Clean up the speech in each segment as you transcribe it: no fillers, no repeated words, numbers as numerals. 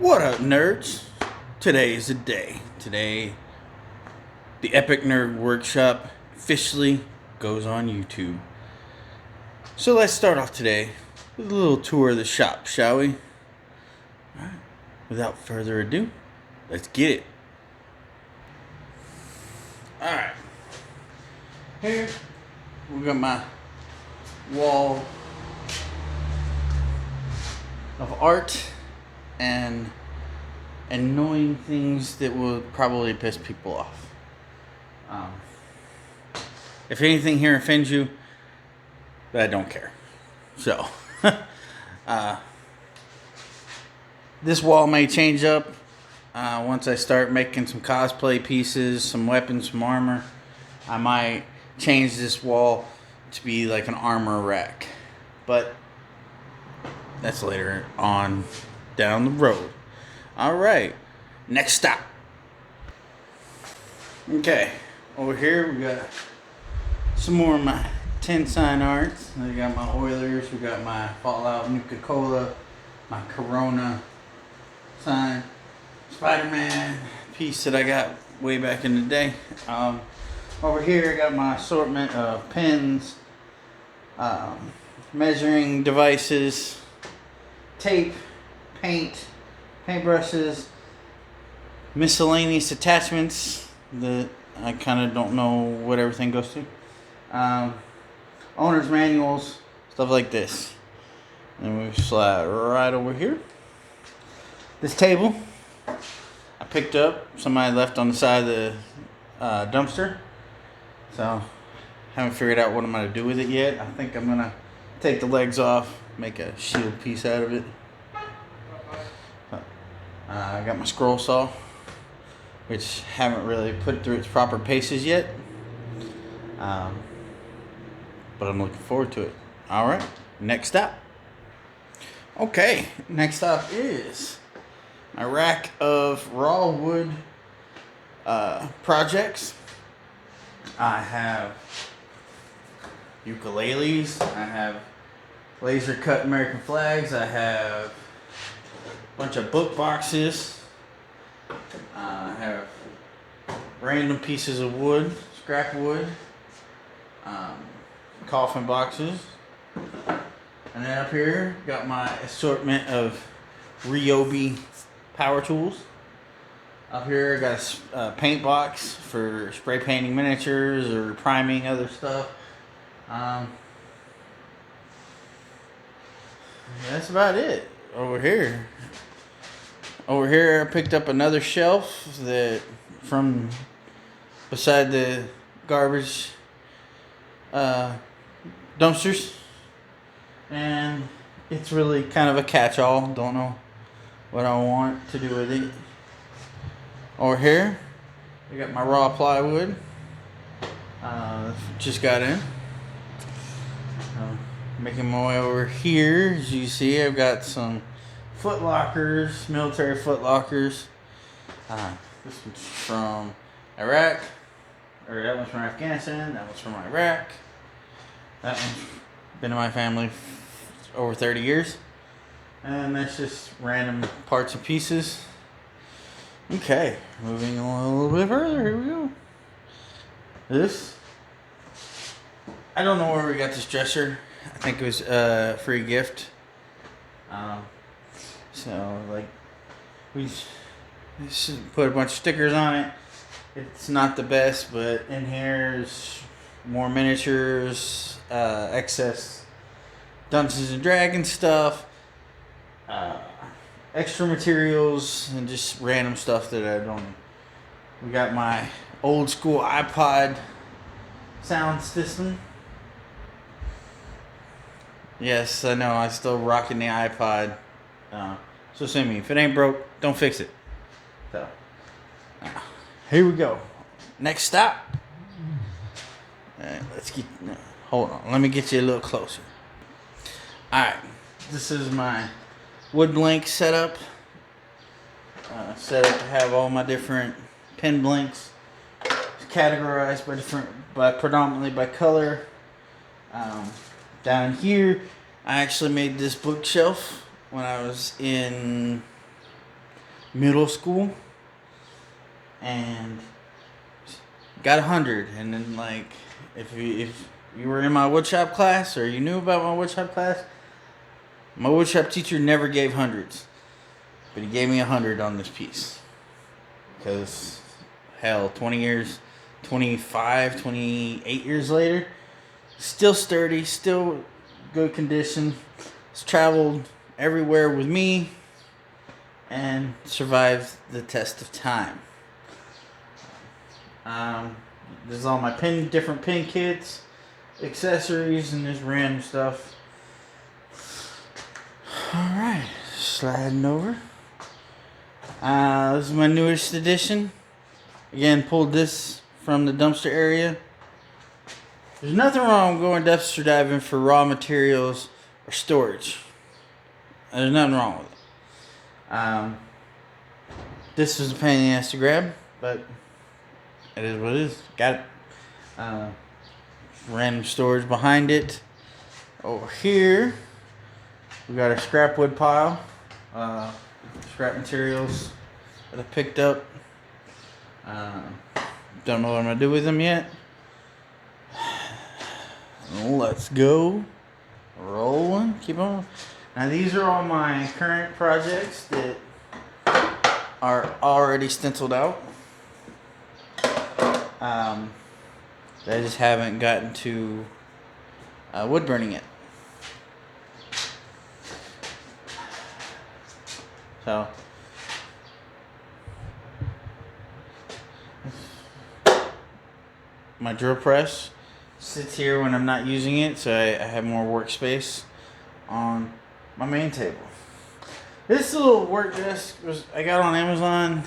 What up, nerds? Today is the day. Today, the Epic Nerd Workshop officially goes on YouTube. So let's start off today with a little tour of the shop, shall we? Alright, without further ado, let's get it. Alright, here we got my wall of art and annoying things that will probably piss people off. If anything here offends you, I don't care. So, this wall may change up once I start making some cosplay pieces, some weapons, some armor. I might change this wall to be like an armor rack, but that's later on down the road. Alright, next stop. Okay, over here we got some more of my 10 sign arts. We got my Oilers, we got my Fallout Nuka-Cola, my Corona sign, Spider-Man piece that I got way back in the day. Over here I got my assortment of pens, measuring devices, tape, paintbrushes, miscellaneous attachments that I kind of don't know what everything goes to. Owner's manuals, stuff like this. And we slide right over here. This table I picked up. Somebody left on the side of the dumpster. So haven't figured out what I'm going to do with it yet. I think I'm going to take the legs off, make a shield piece out of it. I got my scroll saw, which haven't really put it through its proper paces yet. But I'm looking forward to it. Alright, next up. Okay, next up is my rack of raw wood projects. I have ukuleles, I have laser cut American flags, I have a bunch of book boxes, I have random pieces of wood, scrap wood, coffin boxes, and then up here got my assortment of Ryobi power tools. Up here I got a paint box for spray painting miniatures or priming other stuff. That's about it. Over here I picked up another shelf that from beside the garbage dumpsters, and it's really kind of a catch-all. Don't know what I want to do with it. Over here I got my raw plywood. Just got in. Making my way over here. As you see, I've got some foot lockers, military foot lockers. This one's from Iraq, or that one's from Afghanistan, that one's from Iraq. That one's been in my family over 30 years. And that's just random parts and pieces. Okay, moving on a little bit further, here we go. This, I don't know where we got this dresser. I think it was a free gift. So, like, we just put a bunch of stickers on it. It's not the best, but in here's more miniatures, excess Dungeons and Dragons stuff, extra materials, and just random stuff that I don't. We got my old school iPod sound system. Yes, I know, I'm still rocking the iPod. So send me. If it ain't broke, don't fix it. So, here we go. Next stop. Let's get. Hold on. Let me get you a little closer. Alright. This is my wood blank setup. Set up to have all my different pen blanks categorized predominantly by color. Down here, I actually made this bookshelf when I was in middle school, and got 100. And then, like, if you were in my woodshop class, or you knew about my woodshop class, my woodshop teacher never gave hundreds, but he gave me 100 on this piece. Because, hell, 20 years, 25, 28 years later, still sturdy, still good condition. It's traveled everywhere with me and survived the test of time. This is all my different pin kits, accessories, and this random stuff. Alright, sliding over. This is my newest edition. Again, pulled this from the dumpster area. There's nothing wrong with going dumpster diving for raw materials or storage. There's nothing wrong with it. This was a pain in the ass to grab, but it is what it is. Got it. Random storage behind it. Over here, we got our scrap wood pile. Scrap materials that I picked up. Don't know what I'm going to do with them yet. Let's go. Rolling. Keep on. Now these are all my current projects that are already stenciled out. I just haven't gotten to wood burning yet. So my drill press sits here when I'm not using it, so I have more workspace on my main table. This little work desk I got on Amazon.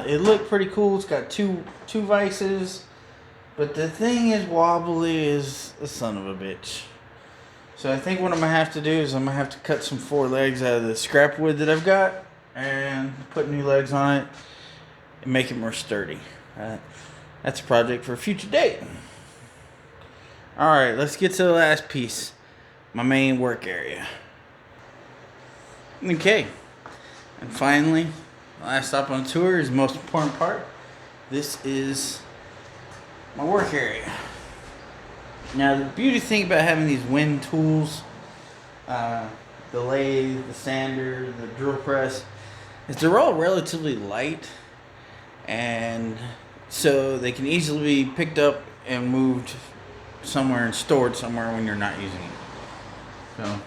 It looked pretty cool. It's got two vices, but the thing is wobbly as a son of a bitch. So I think what I'm gonna have to do is I'm gonna have to cut some 4 legs out of the scrap wood that I've got and put new legs on it and make it more sturdy. That's a project for a future date. Alright, let's get to the last piece. My main work area. Okay. And finally, the last stop on the tour is the most important part. This is my work area. Now, the beauty thing about having these wind tools, the lathe, the sander, the drill press, is they're all relatively light, and so they can easily be picked up and moved somewhere and stored somewhere when you're not using it. So,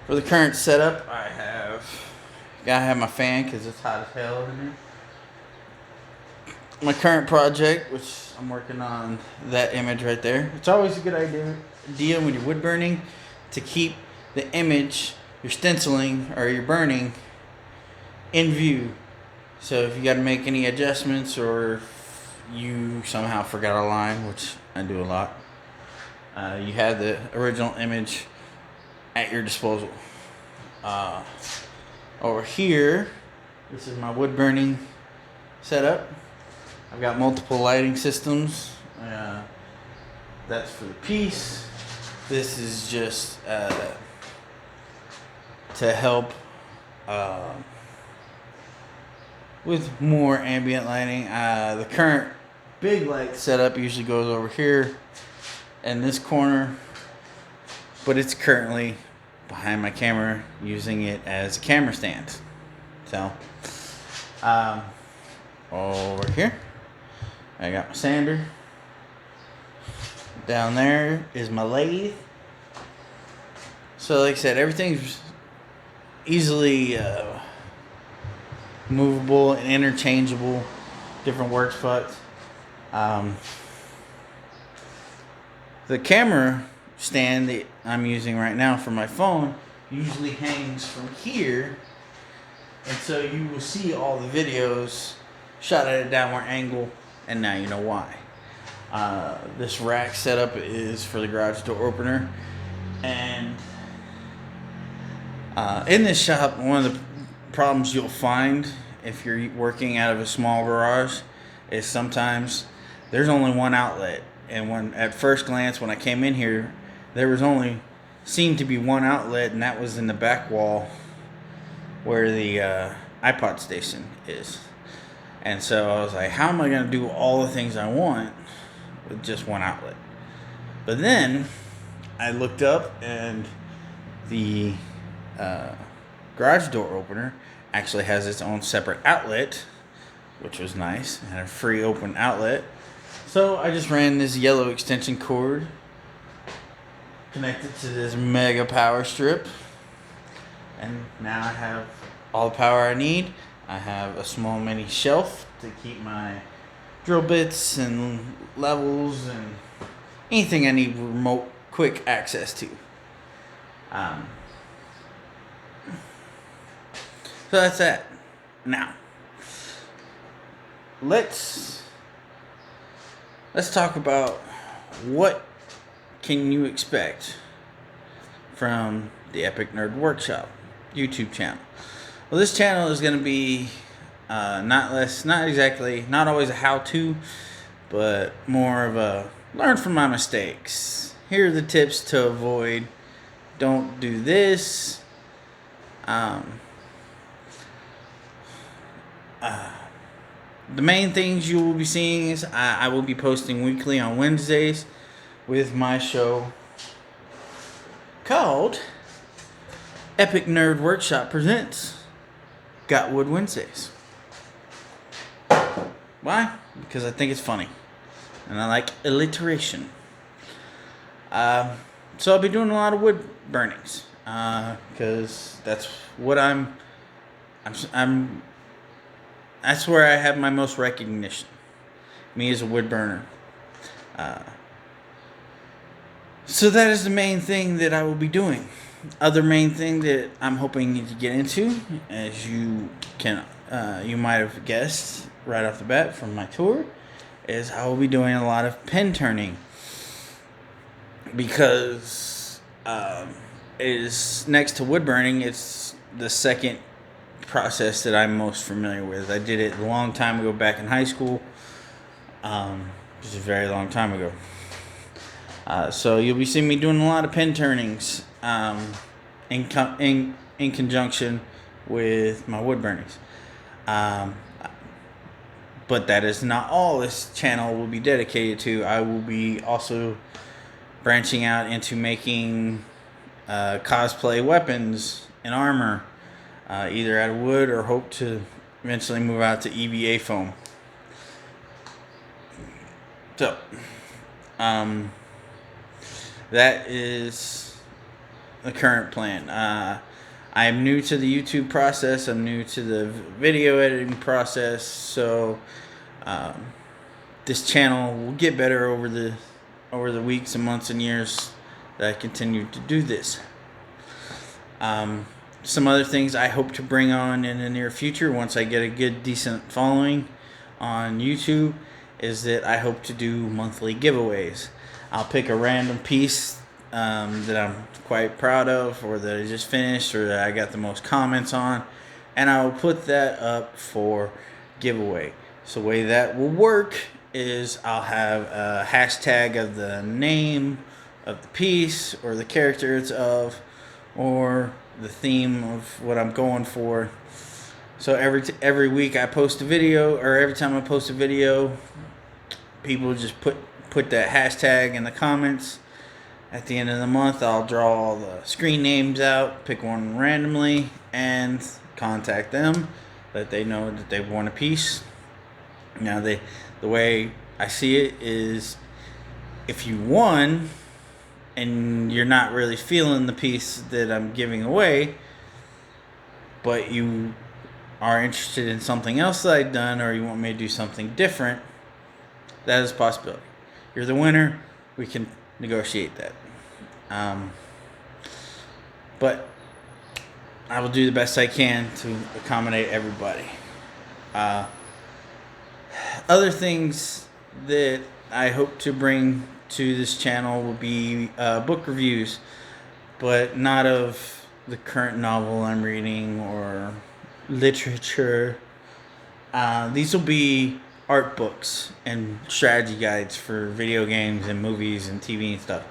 for the current setup, gotta have my fan because it's hot as hell in here. My current project, which I'm working on that image right there. It's always a good idea when you're wood burning to keep the image you're stenciling or you're burning in view. So if you got to make any adjustments or you somehow forgot a line, which I do a lot, you have the original image at your disposal. Over here, this is my wood burning setup. I've got multiple lighting systems. That's for the piece. This is just to help with more ambient lighting. The current big light setup usually goes over here in this corner, but it's currently behind my camera using it as a camera stand. So over here I got my sander. Down there is my lathe. So like I said, everything's easily movable and interchangeable, different work spots. The camera stand that I'm using right now for my phone usually hangs from here, and so you will see all the videos shot at a downward angle, and now you know why. This rack setup is for the garage door opener, and in this shop, one of the problems you'll find if you're working out of a small garage is sometimes there's only one outlet, and when at first glance when I came in here, there was only seemed to be one outlet, and that was in the back wall where the iPod station is. And so I was like, how am I going to do all the things I want with just one outlet? But then I looked up, and the garage door opener actually has its own separate outlet, which was nice, and a free open outlet. So I just ran this yellow extension cord connected to this mega power strip, and now I have all the power I need. I have a small mini shelf to keep my drill bits and levels and anything I need remote quick access to. So that's that. Now, let's talk about what can you expect from the Epic Nerd Workshop YouTube channel. Well, this channel is going to be not always a how-to, but more of a learn from my mistakes. Here are the tips to avoid. Don't do this. The main things you will be seeing is I will be posting weekly on Wednesdays with my show called Epic Nerd Workshop Presents Got Wood Wednesdays. Why? Because I think it's funny, and I like alliteration. So I'll be doing a lot of wood burnings, because that's what that's where I have my most recognition. Me as a wood burner. So that is the main thing that I will be doing. Other main thing that I'm hoping to get into, as you might have guessed right off the bat from my tour, is I will be doing a lot of pen turning, because it is next to wood burning. It's the second process that I'm most familiar with. I did it a long time ago back in high school, which is a very long time ago. So you'll be seeing me doing a lot of pen turnings in conjunction with my wood burnings. But that is not all this channel will be dedicated to. I will be also branching out into making cosplay weapons and armor, either out of wood or hope to eventually move out to EVA foam. So, that is the current plan. I am new to the YouTube process. I'm new to the video editing process. So, this channel will get better over the weeks and months and years that I continue to do this. Some other things I hope to bring on in the near future, once I get a good, decent following on YouTube, is that I hope to do monthly giveaways. I'll pick a random piece that I'm quite proud of, or that I just finished, or that I got the most comments on, and I will put that up for giveaway. So the way that will work is I'll have a hashtag of the name of the piece, or the character it's of, or the theme of what I'm going for. So every week I post a video, or every time I post a video, people just put that hashtag in the comments. At the end of the month, I'll draw all the screen names out, pick one randomly, and contact them, let they know that they won a piece. Now, the way I see it is, if you won and you're not really feeling the piece that I'm giving away, but you are interested in something else that I've done, or you want me to do something different, that is a possibility. You're the winner. We can negotiate that. But I will do the best I can to accommodate everybody. Other things that I hope to bring to this channel will be book reviews, but not of the current novel I'm reading or literature. These will be art books and strategy guides for video games and movies and TV and stuff.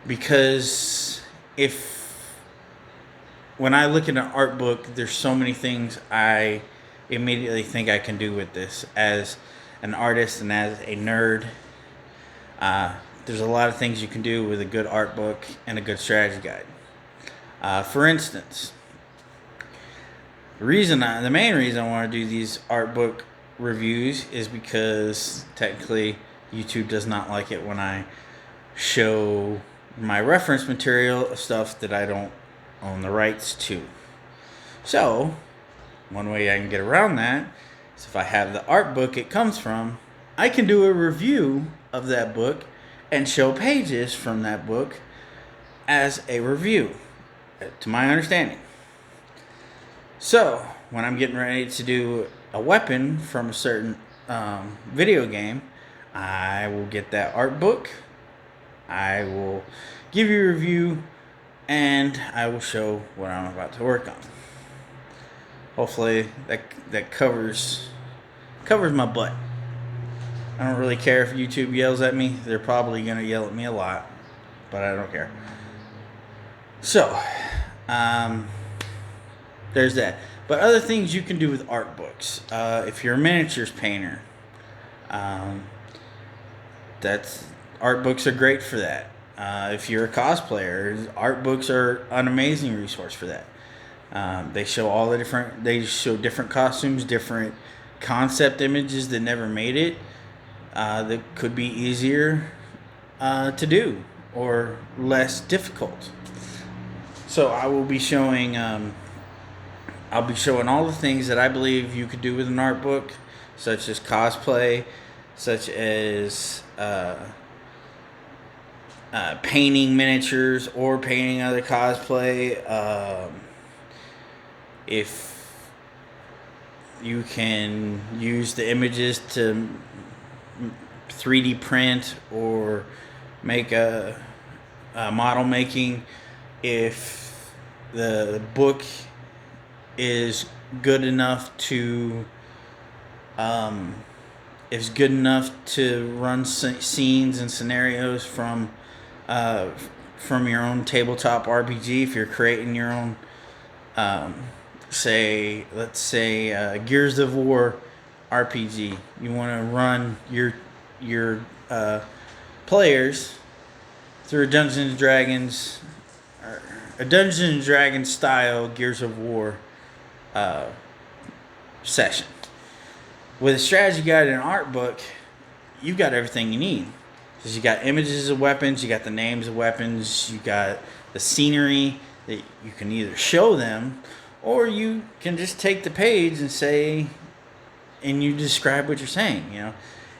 Because if when I look at an art book, there's so many things I immediately think I can do with this as an artist and as a nerd. There's a lot of things you can do with a good art book and a good strategy guide. For instance, the main reason I want to do these art book reviews is because technically YouTube does not like it when I show my reference material of stuff that I don't own the rights to. So, one way I can get around that is if I have the art book it comes from, I can do a review of that book and show pages from that book as a review, to my understanding. So, when I'm getting ready to do a weapon from a certain video game, I will get that art book, I will give you a review, and I will show what I'm about to work on. Hopefully that covers my butt. I don't really care if YouTube yells at me. They're probably going to yell at me a lot, but I don't care. So, there's that. But other things you can do with art books. If you're a miniatures painter, art books are great for that. If you're a cosplayer, art books are an amazing resource for that. They show different costumes, different concept images that never made it. That could be easier to do or less difficult. So I will be showing. I'll be showing all the things that I believe you could do with an art book, such as cosplay, such as painting miniatures or painting other cosplay. If you can use the images to 3D print or make a model making, if the book is good enough to run scenes and scenarios from your own tabletop RPG. If you're creating your own, let's say Gears of War RPG, you want to run your players through a Dungeons and Dragons style Gears of War session. With a strategy guide and an art book, you've got everything you need. Because you got images of weapons, you got the names of weapons, you got the scenery that you can either show them, or you can just take the page and you describe what you're saying.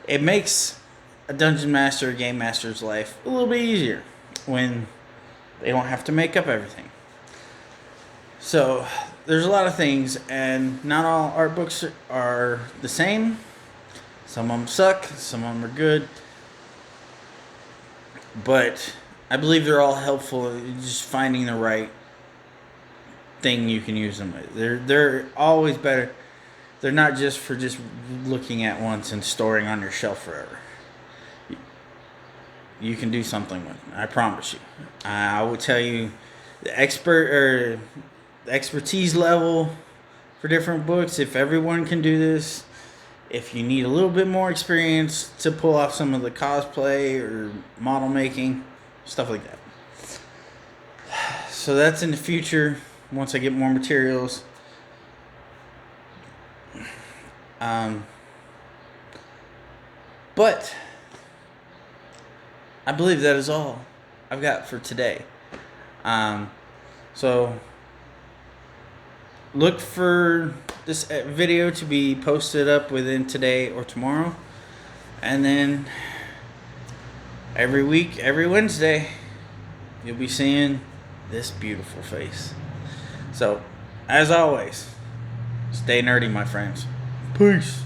It makes a dungeon master, a game master's life a little bit easier when they don't have to make up everything. So there's a lot of things, and not all art books are the same. Some of them suck, some of them are good. But I believe they're all helpful in just finding the right thing you can use them with. They're always better. They're not just for just looking at once and storing on your shelf forever. You can do something with them, I promise you. I will tell you the expertise level for different books. If everyone can do this, if you need a little bit more experience to pull off some of the cosplay or model making, stuff like that. So that's in the future once I get more materials. But I believe that is all I've got for today. So look for this video to be posted up within today or tomorrow. And then every week, every Wednesday, you'll be seeing this beautiful face. So, as always, stay nerdy, my friends. Peace.